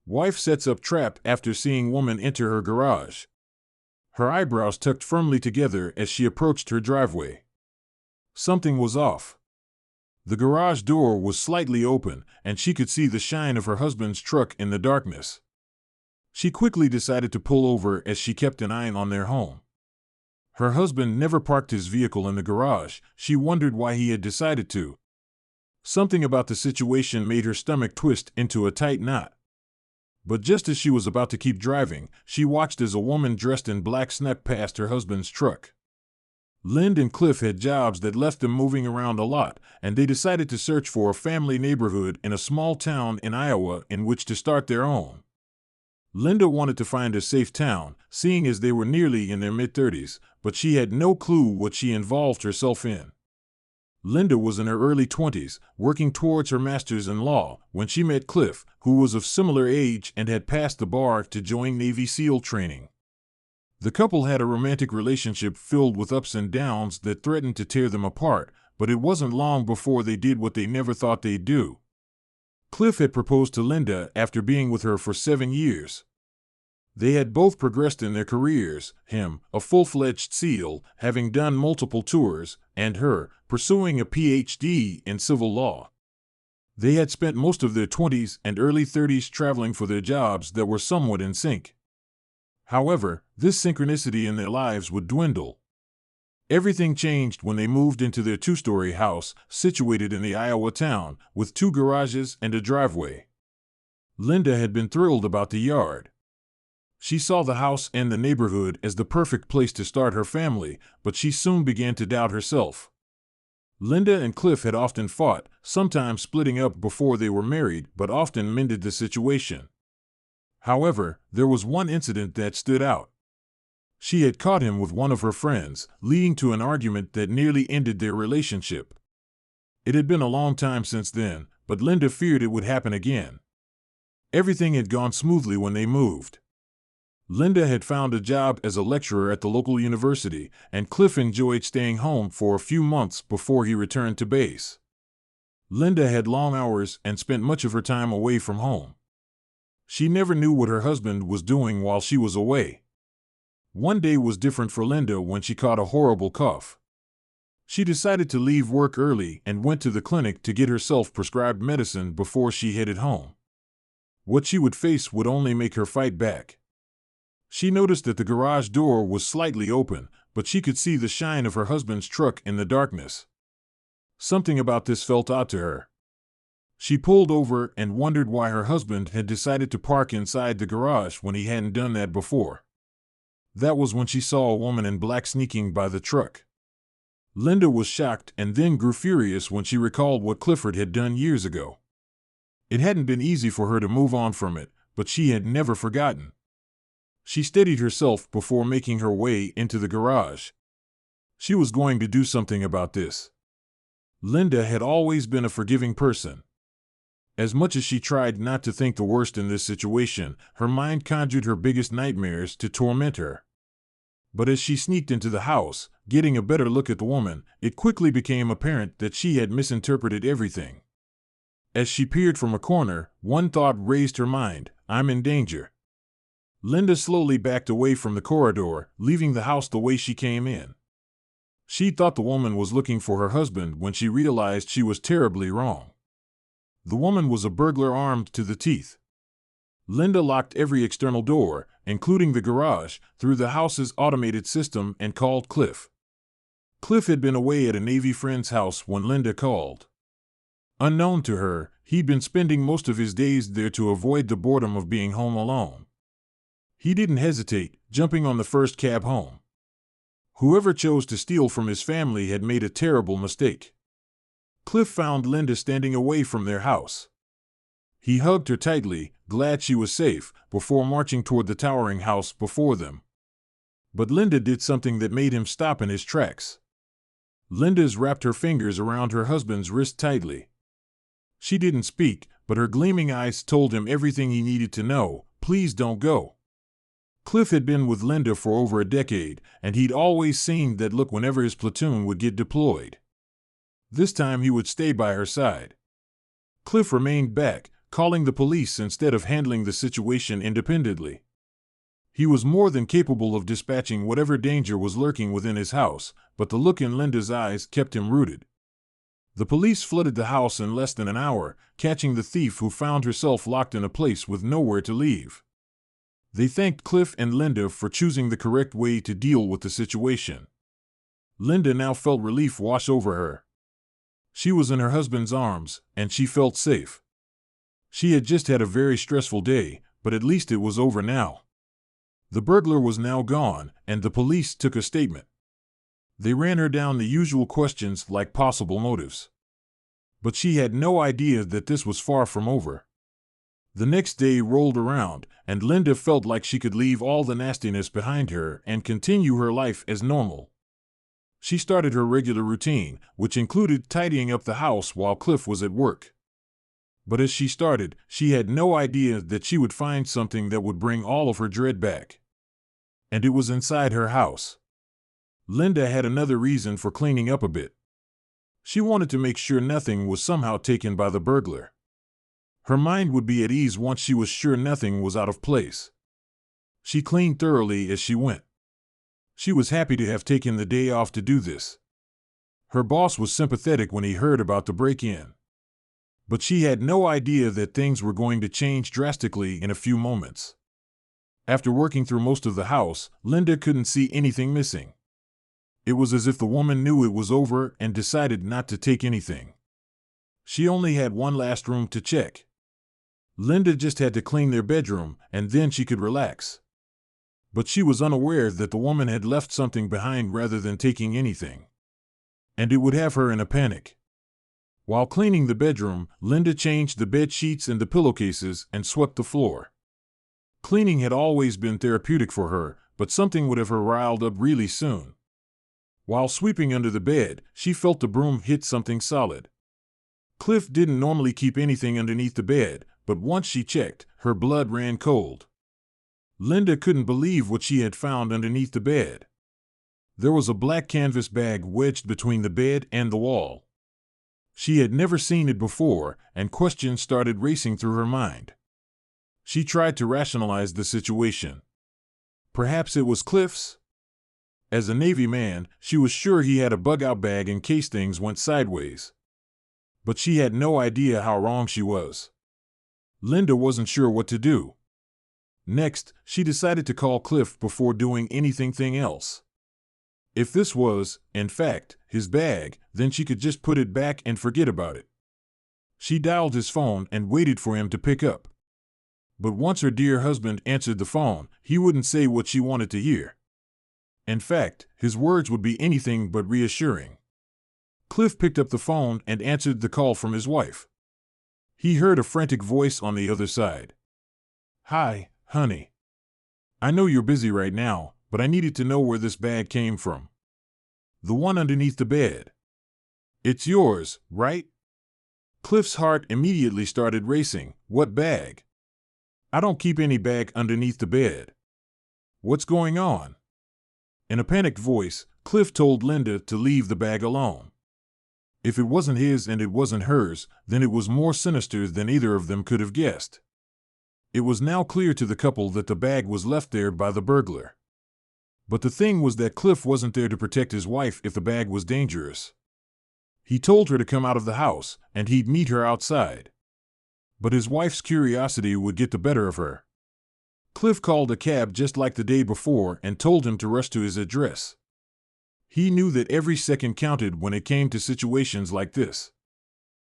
Wife sets up trap after seeing woman enter her garage. Her eyebrows tucked firmly together as she approached her driveway. Something was off. The garage door was slightly open, and she could see the shine of her husband's truck in the darkness. She quickly decided to pull over as she kept an eye on their home. Her husband never parked his vehicle in the garage. She wondered why he had decided to. Something about the situation made her stomach twist into a tight knot. But just as she was about to keep driving, she watched as a woman dressed in black snuck past her husband's truck. Linda and Cliff had jobs that left them moving around a lot, and they decided to search for a family neighborhood in a small town in Iowa in which to start their own. Linda wanted to find a safe town, seeing as they were nearly in their mid-30s, but she had no clue what she involved herself in. Linda was in her early 20s, working towards her master's in law, when she met Cliff, who was of similar age and had passed the bar to join Navy SEAL training. The couple had a romantic relationship filled with ups and downs that threatened to tear them apart, but it wasn't long before they did what they never thought they'd do. Cliff had proposed to Linda after being with her for 7 years. They had both progressed in their careers, him, a full-fledged SEAL, having done multiple tours, and her, pursuing a PhD in civil law. They had spent most of their 20s and early 30s traveling for their jobs that were somewhat in sync. However, this synchronicity in their lives would dwindle. Everything changed when they moved into their 2-story house, situated in the Iowa town, with 2 garages and a driveway. Linda had been thrilled about the yard. She saw the house and the neighborhood as the perfect place to start her family, but she soon began to doubt herself. Linda and Cliff had often fought, sometimes splitting up before they were married, but often mended the situation. However, there was one incident that stood out. She had caught him with one of her friends, leading to an argument that nearly ended their relationship. It had been a long time since then, but Linda feared it would happen again. Everything had gone smoothly when they moved. Linda had found a job as a lecturer at the local university, and Cliff enjoyed staying home for a few months before he returned to base. Linda had long hours and spent much of her time away from home. She never knew what her husband was doing while she was away. One day was different for Linda when she caught a horrible cough. She decided to leave work early and went to the clinic to get herself prescribed medicine before she headed home. What she would face would only make her fight back. She noticed that the garage door was slightly open, but she could see the shine of her husband's truck in the darkness. Something about this felt odd to her. She pulled over and wondered why her husband had decided to park inside the garage when he hadn't done that before. That was when she saw a woman in black sneaking by the truck. Linda was shocked and then grew furious when she recalled what Clifford had done years ago. It hadn't been easy for her to move on from it, but she had never forgotten. She steadied herself before making her way into the garage. She was going to do something about this. Linda had always been a forgiving person. As much as she tried not to think the worst in this situation, her mind conjured her biggest nightmares to torment her. But as she sneaked into the house, getting a better look at the woman, it quickly became apparent that she had misinterpreted everything. As she peered from a corner, one thought raised her mind: I'm in danger. Linda slowly backed away from the corridor, leaving the house the way she came in. She thought the woman was looking for her husband when she realized she was terribly wrong. The woman was a burglar armed to the teeth. Linda locked every external door, including the garage, through the house's automated system and called Cliff. Cliff had been away at a Navy friend's house when Linda called. Unknown to her, he'd been spending most of his days there to avoid the boredom of being home alone. He didn't hesitate, jumping on the first cab home. Whoever chose to steal from his family had made a terrible mistake. Cliff found Linda standing away from their house. He hugged her tightly, glad she was safe, before marching toward the towering house before them. But Linda did something that made him stop in his tracks. Linda's wrapped her fingers around her husband's wrist tightly. She didn't speak, but her gleaming eyes told him everything he needed to know. Please don't go. Cliff had been with Linda for over a decade, and he'd always seen that look whenever his platoon would get deployed. This time he would stay by her side. Cliff remained back, calling the police instead of handling the situation independently. He was more than capable of dispatching whatever danger was lurking within his house, but the look in Linda's eyes kept him rooted. The police flooded the house in less than an hour, catching the thief who found herself locked in a place with nowhere to leave. They thanked Cliff and Linda for choosing the correct way to deal with the situation. Linda now felt relief wash over her. She was in her husband's arms, and she felt safe. She had just had a very stressful day, but at least it was over now. The burglar was now gone, and the police took a statement. They ran her down the usual questions like possible motives. But she had no idea that this was far from over. The next day rolled around, and Linda felt like she could leave all the nastiness behind her and continue her life as normal. She started her regular routine, which included tidying up the house while Cliff was at work. But as she started, she had no idea that she would find something that would bring all of her dread back. And it was inside her house. Linda had another reason for cleaning up a bit. She wanted to make sure nothing was somehow taken by the burglar. Her mind would be at ease once she was sure nothing was out of place. She cleaned thoroughly as she went. She was happy to have taken the day off to do this. Her boss was sympathetic when he heard about the break-in. But she had no idea that things were going to change drastically in a few moments. After working through most of the house, Linda couldn't see anything missing. It was as if the woman knew it was over and decided not to take anything. She only had one last room to check. Linda just had to clean their bedroom, and then she could relax. But she was unaware that the woman had left something behind rather than taking anything. And it would have her in a panic. While cleaning the bedroom, Linda changed the bed sheets and the pillowcases and swept the floor. Cleaning had always been therapeutic for her, but something would have her riled up really soon. While sweeping under the bed, she felt the broom hit something solid. Cliff didn't normally keep anything underneath the bed, but once she checked, her blood ran cold. Linda couldn't believe what she had found underneath the bed. There was a black canvas bag wedged between the bed and the wall. She had never seen it before, and questions started racing through her mind. She tried to rationalize the situation. Perhaps it was Cliff's? As a Navy man, she was sure he had a bug-out bag in case things went sideways. But she had no idea how wrong she was. Linda wasn't sure what to do. Next, she decided to call Cliff before doing anything else. If this was, in fact, his bag, then she could just put it back and forget about it. She dialed his phone and waited for him to pick up. But once her dear husband answered the phone, he wouldn't say what she wanted to hear. In fact, his words would be anything but reassuring. Cliff picked up the phone and answered the call from his wife. He heard a frantic voice on the other side. "Hi, honey. I know you're busy right now, but I needed to know where this bag came from. The one underneath the bed. It's yours, right?" Cliff's heart immediately started racing. What bag? I don't keep any bag underneath the bed. What's going on? In a panicked voice, Cliff told Linda to leave the bag alone. If it wasn't his and it wasn't hers, then it was more sinister than either of them could have guessed. It was now clear to the couple that the bag was left there by the burglar. But the thing was that Cliff wasn't there to protect his wife if the bag was dangerous. He told her to come out of the house, and he'd meet her outside. But his wife's curiosity would get the better of her. Cliff called a cab just like the day before and told him to rush to his address. He knew that every second counted when it came to situations like this.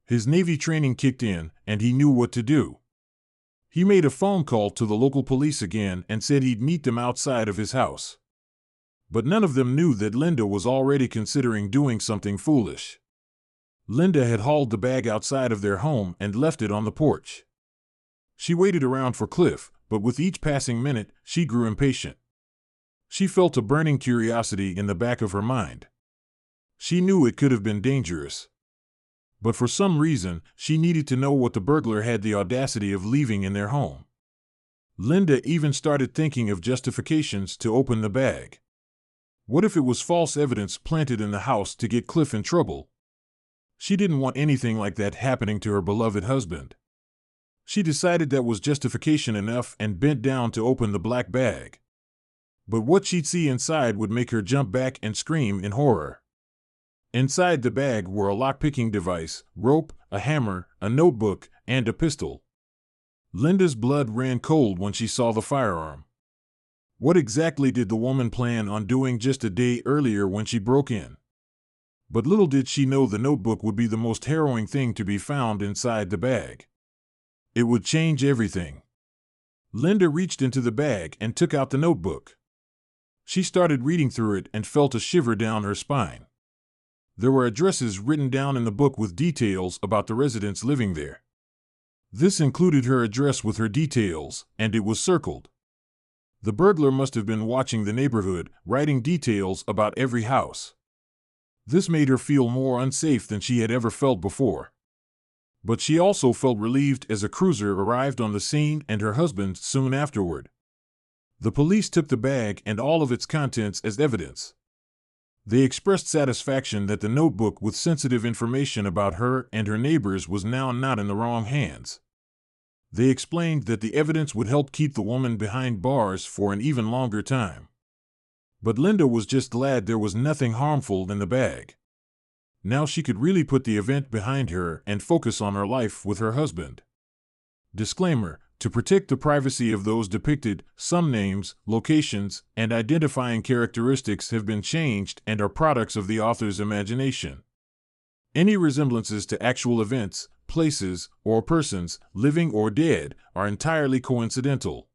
His Navy training kicked in, and he knew what to do. He made a phone call to the local police again and said he'd meet them outside of his house. But none of them knew that Linda was already considering doing something foolish. Linda had hauled the bag outside of their home and left it on the porch. She waited around for Cliff, but with each passing minute, she grew impatient. She felt a burning curiosity in the back of her mind. She knew it could have been dangerous. But for some reason, she needed to know what the burglar had the audacity of leaving in their home. Linda even started thinking of justifications to open the bag. What if it was false evidence planted in the house to get Cliff in trouble? She didn't want anything like that happening to her beloved husband. She decided that was justification enough and bent down to open the black bag. But what she'd see inside would make her jump back and scream in horror. Inside the bag were a lock-picking device, rope, a hammer, a notebook, and a pistol. Linda's blood ran cold when she saw the firearm. What exactly did the woman plan on doing just a day earlier when she broke in? But little did she know the notebook would be the most harrowing thing to be found inside the bag. It would change everything. Linda reached into the bag and took out the notebook. She started reading through it and felt a shiver down her spine. There were addresses written down in the book with details about the residents living there. This included her address with her details, and it was circled. The burglar must have been watching the neighborhood, writing details about every house. This made her feel more unsafe than she had ever felt before. But she also felt relieved as a cruiser arrived on the scene and her husband soon afterward. The police took the bag and all of its contents as evidence. They expressed satisfaction that the notebook with sensitive information about her and her neighbors was now not in the wrong hands. They explained that the evidence would help keep the woman behind bars for an even longer time. But Linda was just glad there was nothing harmful in the bag. Now she could really put the event behind her and focus on her life with her husband. Disclaimer: to protect the privacy of those depicted, some names, locations, and identifying characteristics have been changed and are products of the author's imagination. Any resemblances to actual events, places, or persons, living or dead, are entirely coincidental.